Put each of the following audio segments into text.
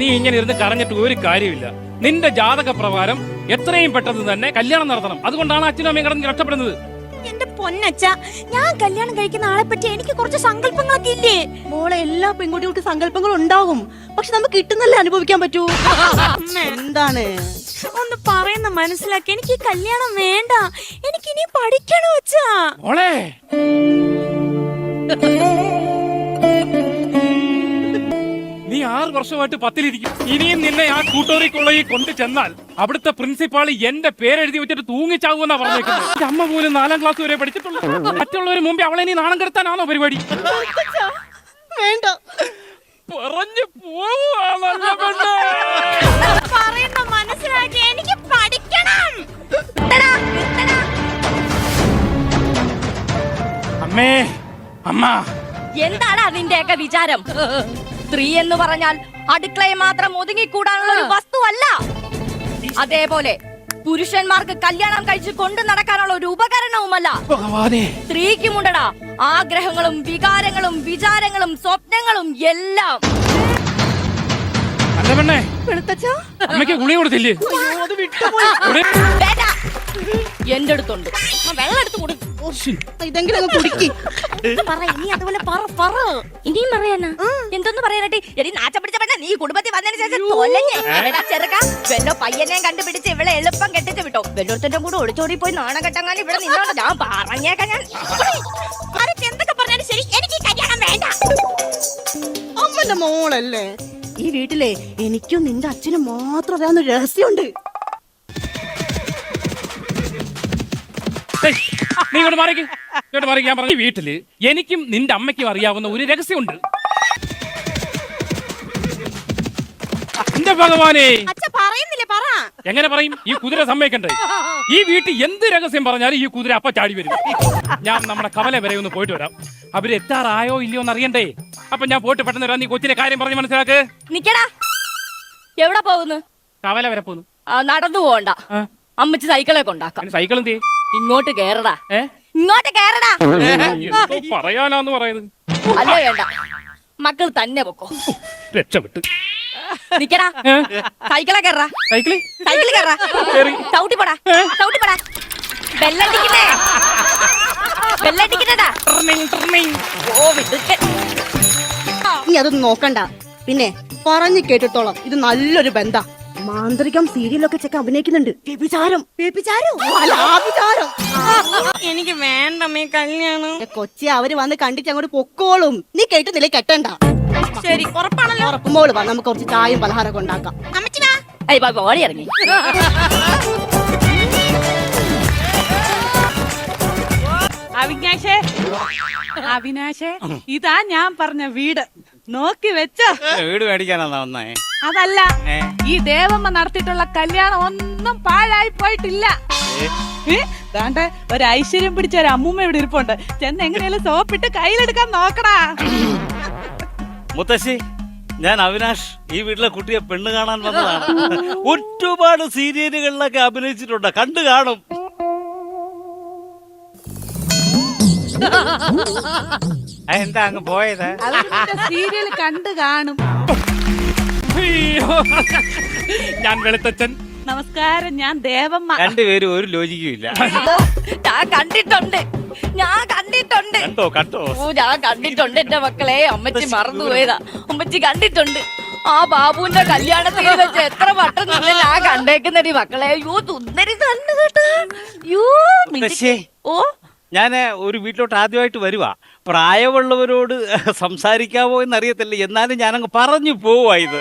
നീ ഇങ്ങനെ ഇരുന്ന് കരഞ്ഞിട്ട് ഒരു കാര്യമില്ല. നിന്റെ ജാതക പ്രകാരം എത്രയും പെട്ടെന്ന് തന്നെ കല്യാണം നടത്തണം. അതുകൊണ്ടാണ് അച്ഛനും അമ്മയും കിടന്ന് കഷ്ടപ്പെടുന്നത്. എന്റെ പൊന്നച്ഛ, ഞാൻ കല്യാണം കഴിക്കുന്ന ആളെ പറ്റി എനിക്ക് കുറച്ച് സങ്കല്പങ്ങളൊക്കെ ഇല്ലേ? മോളെ, എല്ലാ പെൺകുട്ടികൾക്ക് സങ്കല്പങ്ങൾ ഉണ്ടാകും, പക്ഷെ നമുക്ക് കിട്ടുന്നല്ലേ അനുഭവിക്കാൻ പറ്റൂ. എന്താണ് ഒന്ന് പറയുന്ന മനസ്സിലാക്കി. എനിക്ക് കല്യാണം വേണ്ട, എനിക്ക് ഇനി പഠിക്കണോ അച്ഛാ? മോളെ, നീ 6 വർഷമായിട്ട് 10-ലിരിക്കും. ഇനിയും നിന്നെ ആ ട്യൂട്ടോറിയൽ കോളേജിൽ കൊണ്ടു ചെന്നാൽ അവിടുത്തെ പ്രിൻസിപ്പാൾ എന്റെ പേരെഴുതി വെച്ചിട്ട് തൂങ്ങിച്ചാകുമെന്നാ പറഞ്ഞേക്കുന്നത്. എന്റെ അമ്മ പോലും 4ാം ക്ലാസ് വരെ പഠിച്ചിട്ടുള്ളൂ. മറ്റുള്ളവര് മുമ്പേ അവളെ നീ നാണം കെടുത്താനാണോ പരിപാടി? വേണ്ട, പറഞ്ഞു പോവാണല്ലോ പെണ്ണേ. പറയുന്ന മനസ്സിലാക്കി. എനിക്ക് പഠിക്കണം. അമ്മേ, അമ്മ, എന്താണ് അതിന്റെയൊക്കെ വിചാരം? സ്ത്രീ എന്ന് പറഞ്ഞാൽ അടുക്കളയെ മാത്രം ഒതുങ്ങിക്കൂടാനുള്ള ഒരു വസ്തുവല്ല. അതേപോലെ പുരുഷന്മാർക്ക് കല്യാണം കഴിച്ച് കൊണ്ടു നടക്കാനുള്ള ഒരു ഉപകരണവുമല്ല. സ്ത്രീക്കുമുണ്ടടാ ആഗ്രഹങ്ങളും വികാരങ്ങളും വിചാരങ്ങളും സ്വപ്നങ്ങളും എല്ലാം. അല്ല പെണ്ണേ, അമ്മയ്ക്ക് ഗുളിക കൊടുത്തില്ലേ? എന്റെ അടുത്തുണ്ട്, വെള്ളം എടുത്ത് കൊടുക്കും. ഇതെങ്കിലും കുടിക്ക്. ഇനി അതുപോലെ ഇനിയും പറയാനാ? എന്തൊന്ന് പറയാനായിട്ട്? എടി നാച്ച പിടിച്ച പെണ്ണ, നീ കുടുംബത്തിൽ വന്നതിന് ശേഷം ചെറുക്ക വെല്ലോ പയ്യനെ കണ്ടുപിടിച്ച് ഇവിടെ എളുപ്പം കെട്ടിച്ച് വിട്ടോ. വെല്ലോത്തിന്റെ കൂടെ ഒളിച്ചോടി പോയി നാണം കെട്ടങ്ങാൻ ഇവിടെ നിന്നോണ്ട് ഞാൻ പറഞ്ഞേക്കാം. ഞാൻ എന്തൊക്കെ പറഞ്ഞാലും ശരി, എനിക്ക് കല്യാണം വേണ്ട. അമ്മന്റെ മോളല്ലേ ഈ വീട്ടിലെ? എനിക്കും നിന്റെ അച്ഛനും മാത്രം അറിയാവുന്ന രഹസ്യമുണ്ട്. നീ ഇങ്ങോട്ട് മാറിക്ക്. ഞാൻ പറഞ്ഞു, വീട്ടില് എനിക്കും നിന്റെ അമ്മയ്ക്കും അറിയാവുന്ന ഒരു രഹസ്യമുണ്ട്. എന്റെ ഭഗവാനെ, അച്ഛ പറയുന്നില്ലേ? പറ. എങ്ങനെ പറയും? ഈ കുതിര സമ്മതിക്കണ്ടേ? ഈ വീട്ടിൽ എന്ത് രഹസ്യം പറഞ്ഞാലും ഈ കുതിര അപ്പ ചാടി വരും. ഞാൻ നമ്മുടെ കവല വരെ ഒന്ന് പോയിട്ട് വരാം. അവര് എത്താറായോ ഇല്ലയോ എന്ന് അറിയണ്ടേ? അപ്പൊ ഞാൻ പോയിട്ട് പെട്ടെന്ന് വരാം. നീ കൊച്ചിന്റെ കാര്യം പറഞ്ഞ് മനസ്സിലാക്ക്. നിക്കടാ, എവിടെ പോകുന്നു? കവല വരെ പോകുന്നു. നടന്നു പോകണ്ട, അമ്മച്ചി സൈക്കിളെ കൊണ്ടാക്കാം. സൈക്കിൾ എന്ത്? ഇങ്ങോട്ട് കേറടാ, ഇങ്ങോട്ട് കേറടാ. പറയാനാന്ന് പറയുന്നത്. അല്ല വേണ്ട, മക്കൾ തന്നെ പൊക്കോ. രക്ഷപ്പെട്ട് നിക്കടാ, സൈക്കിളെ കേറാ. സൈക്കിള് കേറാ. ചവിട്ടിപ്പടാ, ചവിട്ടിപ്പടാ. ബെല്ലടിക്കുന്നേ, ബെല്ലടിക്കുന്നതാ. ഓ വിടുക്കൻ. നീ അതൊന്നും നോക്കണ്ട. പിന്നെ പറഞ്ഞു കേട്ടിട്ടോളം, ഇത് നല്ലൊരു ബന്ധ. മാന്ത്രികം സീരിയലൊക്കെ ചെക്ക അഭിനയിക്കുന്നുണ്ട്. വ്യഭിചാരം എനിക്ക് വേണ്ടമ്മേ കല്യാണം. കൊച്ചി അവര് വന്ന് കണ്ടിട്ട് അങ്ങോട്ട് പൊക്കോളും. നീ കേട്ടുന്നില്ലേ? കെട്ടണ്ട. ശരി, ഉറപ്പാണല്ലോ? ഉറപ്പുമ്പോൾ വാ, നമുക്ക് കുറച്ച് ചായയും പലഹാരമൊക്കെ ഉണ്ടാക്കാം. അമ്മച്ചി വാ. ഓടി ഇറങ്ങി. അവിനാശേ, ഇതാ ഞാൻ പറഞ്ഞ വീട്. നോക്കി വെച്ചോ. വീട് മേടിക്കാനാ വന്നേ? അതല്ല, ഈ ദേവമ്മ നടത്തിയിട്ടുള്ള കല്യാണം ഒന്നും പാഴായി പോയിട്ടില്ല. ദാണ്ടെ ഒരു ഐശ്വര്യം പിടിച്ച ഒരു അമ്മൂമ്മ ഇവിടെ ഇരിപ്പുണ്ട്. ചെന്ന് എങ്ങനെയാലും സോപ്പിട്ട് കയ്യിലെടുക്കാൻ നോക്കടാ. മുത്തശ്ശി, ഞാൻ അവിനാഷ്. ഈ വീട്ടിലെ കുട്ടിയെ പെണ്ണ് കാണാൻ വന്നതാണ്. ഒരുപാട് സീരിയലുകളിലൊക്കെ അഭിനയിച്ചിട്ടുണ്ട്, കണ്ടു കാണും. എന്താ അങ്ങ് പോയത്? സീരിയൽ കണ്ടു കാണും. ഞാൻ വെളുത്തച്ഛൻ. നമസ്കാരം, ഞാൻ ദേവമ്മ. രണ്ടുപേരും ഒരു ലോജിക്കും ഇല്ല. ഞാൻ കണ്ടിട്ടുണ്ട്. ഞാൻ കണ്ടിട്ടുണ്ട് എന്റെ മക്കളെ. അമ്മച്ചി മറന്നുപോയതാ. അമ്മച്ചി കണ്ടിട്ടുണ്ട്. ആ ബാബുവിന്റെ കല്യാണത്തിന് വെച്ച് എത്ര വട്ടം നിന്ന് ഞാൻ കണ്ടേക്കുന്നടി മക്കളെ. യോ തുന്നരി തന്നെ കേട്ടാ. യോ ഓ, ഞാൻ ഒരു വീട്ടിലോട്ട് ആദ്യമായിട്ട് വരുവാ. പ്രായമുള്ളവരോട് സംസാരിക്കാവോ എന്നറിയത്തില്ല, എന്നാലും ഞാനങ്ങ് പറഞ്ഞു പോവാ. ഇത്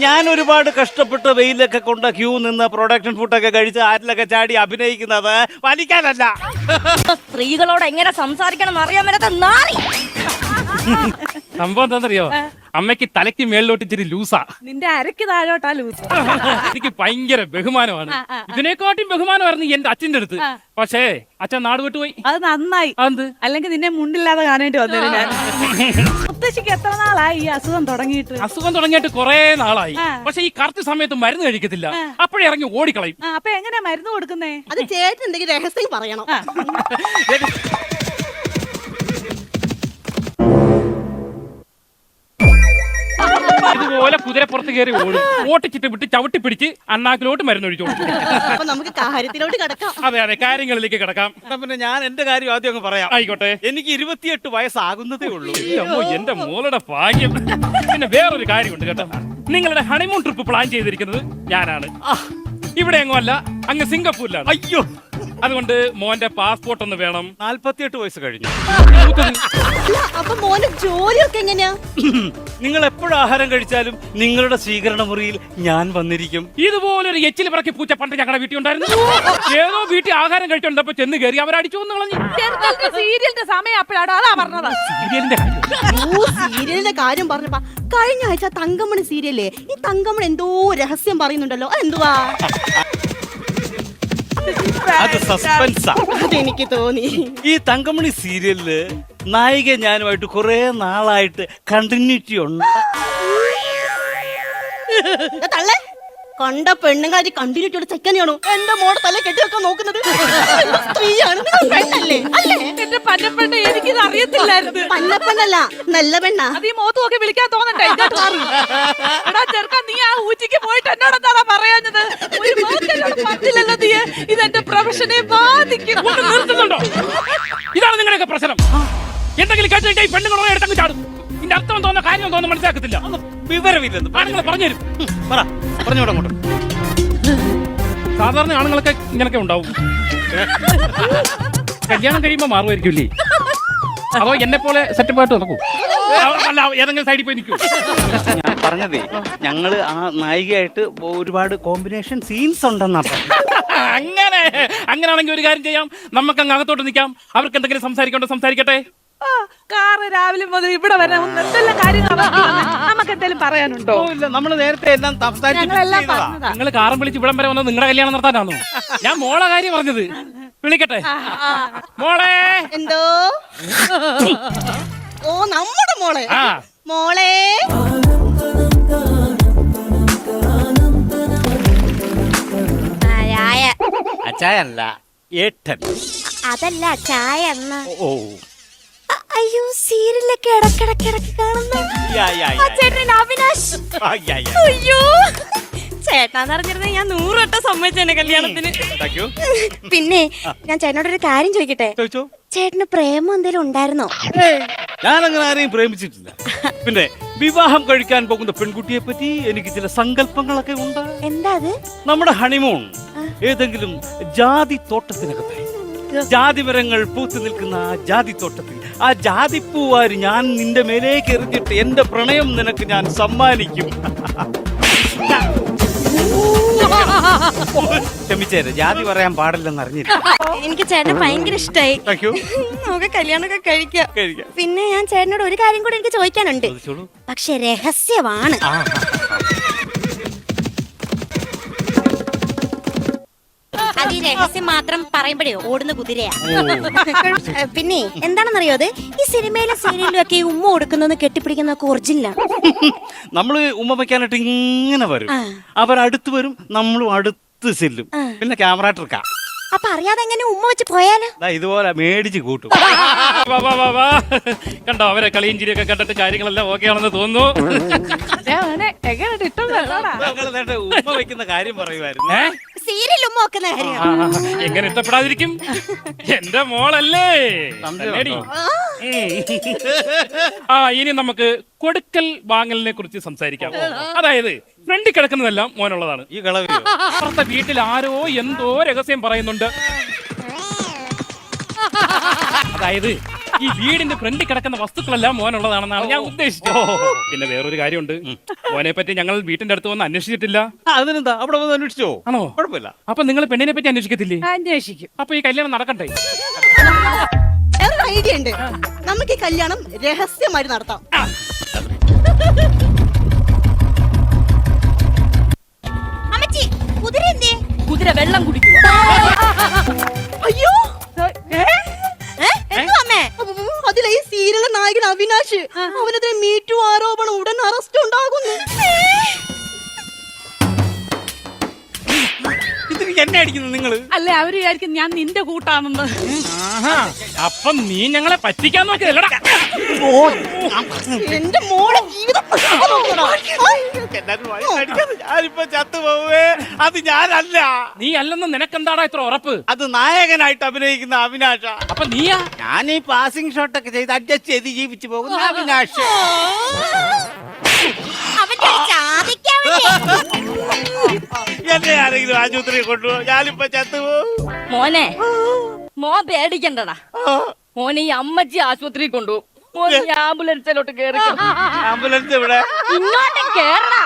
ഞാൻ ഒരുപാട് കഷ്ടപ്പെട്ട് വെയിലൊക്കെ കൊണ്ട് ക്യൂ നിന്ന് പ്രൊഡക്ഷൻ ഫുഡൊക്കെ കഴിച്ച് ആറ്റിലൊക്കെ ചാടി അഭിനയിക്കുന്നത് വലിക്കാനല്ല. സ്ത്രീകളോട് എങ്ങനെ സംസാരിക്കണം എന്ന് അറിയാൻ മേലാത്ത നാളെ. സംഭവം എന്താണെന്നറിയോ? അമ്മയ്ക്ക് തലയ്ക്ക് മേളിലോട്ട് ഇച്ചിരി ലൂസാ. നിന്റെ അരക്ക് താഴോട്ടാ ലൂസ്. എനിക്ക് ഭയങ്കര ബഹുമാനമാണ്. ഇതിനെക്കാട്ടും ബഹുമാനമായിരുന്നു എന്റെ അച്ഛന്റെ അടുത്ത്. പക്ഷേ അച്ഛൻ നാട് വിട്ടുപോയി. അത് നന്നായി. അല്ലെങ്കിൽ നിന്നെ മുണ്ടില്ലാതെ കാണേണ്ടി വന്നേനെ ഞാൻ. മുത്തശ്ശിക്ക് എത്ര നാളായി ഈ അസുഖം തുടങ്ങിയിട്ട്? അസുഖം തുടങ്ങിയിട്ട് കുറെ നാളായി. പക്ഷെ ഈ കറക്റ്റ് സമയത്ത് മരുന്ന് കഴിക്കത്തില്ല. അപ്പോഴേ ഇറങ്ങി ഓടിക്കളയും. അപ്പൊ എങ്ങനെയാ മരുന്ന് കൊടുക്കുന്നേ? അത് ചേട്ടൻ എന്തെങ്കിലും രഹസ്യം പറയണം. ഇതുപോലെ കുതിരപ്പുറത്ത് കയറി ഓടും. ഓട്ടിച്ചിട്ട് വിട്ട് ചവിട്ടി പിടിച്ച് അണ്ണാക്കിലോട്ട് മരുന്നൊഴിച്ചു കൊടുക്കും. അപ്പൊ നമുക്ക് കാര്യത്തിലോട്ട് കിടക്കാം. അതെ അതെ, കാര്യങ്ങളിലേക്ക് കിടക്കാം. എന്നാ പിന്നെ ഞാൻ എന്റെ കാര്യം ആദ്യം അങ്ങ് പറയാം. ആയിക്കോട്ടെ. എനിക്ക് 28 വയസ്സാകുന്നതേ ഉള്ളൂ. അമ്മോ, എന്റെ മോളുടെ ഭാഗ്യം. പിന്നെ വേറൊരു കാര്യമുണ്ട് കേട്ടോ, നിങ്ങളുടെ ഹണിമൂൺ ട്രിപ്പ് പ്ലാൻ ചെയ്തിരിക്കുന്നത് ഞാനാണ്. ഇവിടെ എങ്ങും അല്ല, അങ്ങ് സിംഗപ്പൂരിലാണ്. അയ്യോ, അതുകൊണ്ട് മോന്റെ പാസ്പോർട്ട് ഒന്ന് വേണം. 48 വയസ്സ് കഴിഞ്ഞു. അല്ല, അപ്പൊ മോന് ജോലിയൊക്കെ എങ്ങനെയാ? നിങ്ങൾ എപ്പോഴും ആഹാരം കഴിച്ചാലും നിങ്ങളുടെ സ്വീകരണ മുറിയിൽ ഞാൻ വന്നിരിക്കും. ഇതുപോലൊരു എച്ചിൽ പറക്കി പൂച്ച പണ്ട് ഞങ്ങളുടെ വീട്ടിൽ ഉണ്ടായിരുന്നു. ഏതോ വീട്ടിൽ ആഹാരം കഴിച്ചോണ്ടപ്പോ ചെന്ന് കയറി അവരടിച്ചു എന്ന് കളഞ്ഞു. സീരിയലിന്റെ സമയം അപ്പോഴാണ് അതാ പറഞ്ഞത്. സീരിയലിന്റെ കാര്യം. ഓ, സീരിയലിന്റെ കാര്യം പറഞ്ഞപ്പാ കഴിഞ്ഞ ആഴ്ച തങ്കമണി സീരിയലേ, ഈ തങ്കമണി എന്തോ രഹസ്യം പറയുന്നുണ്ടല്ലോ, അതെന്തുവാ? അത് സസ്പെൻസാ. അതെനിക്ക് തോന്നി. ഈ തങ്കമണി സീരിയലില് നായിക ഞാനുമായിട്ട് കുറെ നാളായിട്ട് കണ്ടിന്യൂറ്റി ഉണ്ട്. തള്ളേ, കണ്ട പെണ്ണുങ്ങളായിട്ട് കണ്ടിന്യൂറ്റിയോട് ചെക്കനെയാണോ എന്റെ മോടെ തല കെട്ടി വെക്കാൻ നോക്കുന്നത്? സ്ത്രീയാണ്, നിങ്ങൾ പെണ്ണല്ലേ? അല്ലേ? എന്റെ പന്നപ്പെണ്ണ എനിക്കിത് അറിയത്തില്ലായിരുന്നു. പന്നപ്പനല്ല, നല്ല പെണ്ണാ. അത് ഈ മോത്ത് നോക്കി വിളിക്കാൻ തോന്നണ്ടേ? ഇങ്ങോട്ട് മാറ്. എടാ ചെറുക്കാ, നീ ആ ഊറ്റിക്ക് പോയിട്ട് എന്നോട് എന്താടാ പറയാഞ്ഞത്? ഒരു മോത്തെന്നോട് പറഞ്ഞില്ലല്ലോ നീ. ഇതെന്റെ പ്രൊഫഷനെ ബാധിക്കും. ഒന്ന് നിർത്തുന്നുണ്ടോ? ഇതാണ് നിങ്ങളുടെയൊക്കെ പ്രശ്നം. എന്തെങ്കിലും കേട്ടിട്ട് ഈ പെണ്ണുങ്ങളെ എടുത്തങ്ങ് ചാടും. ഇതിന്റെ അർത്ഥം തോന്നുന്ന കാര്യം തോന്നുന്നു മനസ്സിലാക്കത്തില്ല. വിവരമില്ലെന്ന് ആണുങ്ങൾ പറഞ്ഞുതരും. പറഞ്ഞോടെ അങ്ങോട്ട്. സാധാരണ ആണുങ്ങളൊക്കെ ഇങ്ങനൊക്കെ ഉണ്ടാവും. കല്യാണം കഴിയുമ്പോ മാറുമായിരിക്കില്ലേ? അതോ എന്നെ പോലെ സെറ്റപ്പ് ആയിട്ട് നടക്കൂ? അല്ല, ഏതെങ്കിലും സൈഡിൽ പോയി നിൽക്കൂ. ഞാൻ പറഞ്ഞതേ, ഞങ്ങള് ആ നായികയായിട്ട് ഒരുപാട് കോമ്പിനേഷൻ സീൻസ് ഉണ്ടെന്നാ. അങ്ങനെയാണെങ്കിൽ ഒരു കാര്യം ചെയ്യാം, നമുക്ക് അങ്ങ് അകത്തോട്ട് നിൽക്കാം. അവർക്ക് എന്തെങ്കിലും സംസാരിക്കണ്ടോ സംസാരിക്കട്ടെ. കാറ് രാവിലെ മുതൽ ഇവിടെ വരെ എന്തെല്ലാം കാര്യങ്ങൾ നമുക്ക് എന്തെങ്കിലും പറയാനുണ്ടോ? ഇല്ല, നമ്മള് നേരത്തെ എല്ലാം ഞങ്ങളെല്ലാം പറഞ്ഞതാ. നിങ്ങൾ കാറും വിളിച്ച് ഇവിടം വരെ വന്നത് നിങ്ങളുടെ കല്യാണം നടത്താനാണോ? ഞാൻ മോളെ കാര്യം പറഞ്ഞത്. വിളിക്കട്ടെ മോളെ. എന്തോ? ഓ, നമ്മുടെ മോളെ. ആ മോളെ, ചായ. അച്ചായല്ല, ഏട്ടൻ. അതല്ല ചായ എന്ന. ഓ, അയ്യോ, സീരിയലൊക്കെ ഇടക്കിടക്ക് കാണുന്ന യാ, യാ, ആ യാ. ചേട്ടൻ അവിനാശ്. ആ, യാ, യാ. അയ്യോ, ചേട്ടാന്ന് അറിഞ്ഞിരുന്ന ഞാൻ 100 വട്ടം സമ്മതിച്ചേനെ കല്യാണത്തിന്. Thank you. പിന്നെ ഞാൻ ചേട്ടനോടൊരു കാര്യം ചോദിക്കട്ടെ? ചോദിച്ചോ. ചേട്ടന് പ്രേമം എന്തെങ്കിലും ഉണ്ടായിരുന്നോ? ഞാനങ്ങനെ ആരെയും പ്രേമിച്ചിട്ടില്ല. പിന്നെ വിവാഹം കഴിക്കാൻ പോകുന്ന പെൺകുട്ടിയെ പറ്റി എനിക്ക് ചില സങ്കല്പങ്ങളൊക്കെ ഉണ്ട്. എന്താ അത്? നമ്മുടെ ഹണിമൂൺ ഏതെങ്കിലും ജാതി തോട്ടത്തിനകത്തായി, ജാതി മരങ്ങൾ പൂത്തു നിൽക്കുന്ന ആ ജാതി തോട്ടത്തിൽ ആ ജാതിപ്പൂവാരി ഞാൻ നിന്റെ മേലേക്ക് എറിഞ്ഞിട്ട് എന്റെ പ്രണയം നിനക്ക് ഞാൻ സമ്മാനിക്കും. ക്ഷമിച്ചേര്, ജാതി പറയാൻ പാടില്ലെന്ന് അറിഞ്ഞില്ല. എനിക്ക് ചേട്ടനെ ഭയങ്കര ഇഷ്ടായി. Thank you. നമുക്ക് കല്യാണമൊക്കെ കഴിക്കാം. കഴിക്കാം. പിന്നെ ഞാൻ ചേട്ടനോട് ഒരു കാര്യം കൂടി എനിക്ക് ചോദിക്കാനുണ്ട്, ചോദിച്ചോളൂ. പക്ഷെ രഹസ്യമാണ്. അത് ഈ രഹസ്യം മാത്രം പറയുമ്പോഴേ ഓടുന്ന കുതിരയാ. പിന്നെ എന്താണെന്നറിയോ, അത് ഈ സിനിമയിലെ സീരിയലിലും ഒക്കെ ഈ ഉമ്മ കൊടുക്കുന്നതെന്ന് കെട്ടിപ്പിടിക്കുന്നതൊക്കെ ഒറിജിനലാണ്. നമ്മള് ഉമ്മ വയ്ക്കാനായിട്ട് ഇങ്ങനെ വരും, അവരടുത്ത് വരും, നമ്മളും അടുത്ത് ചെല്ലും. പിന്നെ ക്യാമറ ട്രിക്കാ. അപ്പൊ അറിയാതെ എങ്ങനെ ഉമ്മ വെച്ച് പോയാലോ? ഇതുപോലെ മേടിച്ച് കൂട്ടും. വാ, വാ, വാ, വാ. കണ്ടോ, അവരെ കളിയും ചിരിയൊക്കെ കണ്ടിട്ട് കാര്യങ്ങളെല്ലാം ഓക്കെ ആണെന്ന് തോന്നുന്നു. എങ്ങനെ ഇട്ടുള്ളൂടാ. ഞങ്ങള് നേരത്തെ ഉമ്മ വയ്ക്കുന്ന കാര്യം പറയുമായിരുന്നു. സീരിയൽ ഉമ്മ വെക്കുന്ന കാര്യം. എങ്ങനെ ഇഷ്ടപ്പെടാതിരിക്കും? എന്റെ മോളല്ലേ. തന്നെടി. ഇനി നമുക്ക് കൊടുക്കൽ വാങ്ങലിനെ കുറിച്ച് സംസാരിക്കാം. അതായത് ഫ്രണ്ടിൽ കിടക്കുന്നതെല്ലാം മോനുള്ളതാണ്. ഈ കളവിയോ അപ്പുറത്തെ വീട്ടിൽ ആരോ എന്തോ രഹസ്യം പറയുന്നുണ്ട്. അതായത് ഈ വീടിന്റെ ഫ്രണ്ടിൽ കിടക്കുന്ന വസ്തുക്കളെല്ലാം മോനുള്ളതാണെന്നാണ് ഞാൻ ഉദ്ദേശിച്ചത്. പിന്നെ വേറൊരു കാര്യമുണ്ട്, മോനെ പറ്റി ഞങ്ങൾ വീട്ടിന്റെ അടുത്ത് വന്ന് അന്വേഷിച്ചിട്ടില്ല. അതിനെന്താ, അവിടെ വന്ന് അന്വേഷിച്ചോ? ആണോ? കുഴപ്പമില്ല. അപ്പൊ നിങ്ങൾ പെണ്ണിനെ പറ്റി അന്വേഷിക്കത്തില്ലേ? അന്വേഷിക്കും. അപ്പൊ ഈ കല്യാണം നടക്കട്ടെ? വേറൊരു ഐഡിയ ഉണ്ട്, നമുക്ക് ഈ കല്യാണം രഹസ്യമായി നടത്താം. അമ്മച്ചി, കുതിര എന്തേ? കുതിര വെള്ളം കുടിക്കുക. അയ്യോ, എന്തോ അമ്മേ? അതിലെ ഈ സീരിയലിലെ നായകൻ അവിനാശ്, അവനെതിരെ മീറ്റു ആരോപണം, ഉടൻ അറസ്റ്റ് ഉണ്ടാകുന്നു. ഇതിന് എന്നെ അടിക്കുന്നത് നിങ്ങള്? അല്ലേ അവര് വിചാരിക്കും ഞാൻ നിന്റെ കൂട്ടാണെന്ന്. ആഹാ, അപ്പം നീ ഞങ്ങളെ പറ്റിക്കാൻ നോക്കിയല്ലടാ. എന്റെ മോളെ ജീവിതം എല്ലാരും വായി അടിക്കാതെ ഞാനിപ്പോ ചത്തുപോവേ. അത് ഞാനല്ല. നീ അല്ലെന്ന് നിനക്കെന്താടാ ഇത്ര ഉറപ്പ്? അത് നായകനായിട്ട് അഭിനയിക്കുന്ന അവിനാശ. അപ്പൊ നീയാ? ഞാൻ ഈ പാസിംഗ് ഷോട്ടൊക്കെ ചെയ്ത് അഡ്ജസ്റ്റ് ചെയ്ത് ജീവിച്ചു പോകുന്ന അവിനാശ്. അവന്റെ ഒരു ചാതിക്കാൻ എന്നെ ആരെങ്കിലും ആശുപത്രിയിൽ കൊണ്ടുപോകും. ഞാനിപ്പോ ചത്തുപോകും. മോനെ മോൻ പേടിക്കണ്ടടാ. മോനെ ഈ അമ്മച്ചി ആശുപത്രിയിൽ കൊണ്ടുപോകും. മോനെ ഈ ആംബുലൻസിലോട്ട് കേറി. ആംബുലൻസ് ഇവിടെ ഇങ്ങോട്ട് കേറടാ.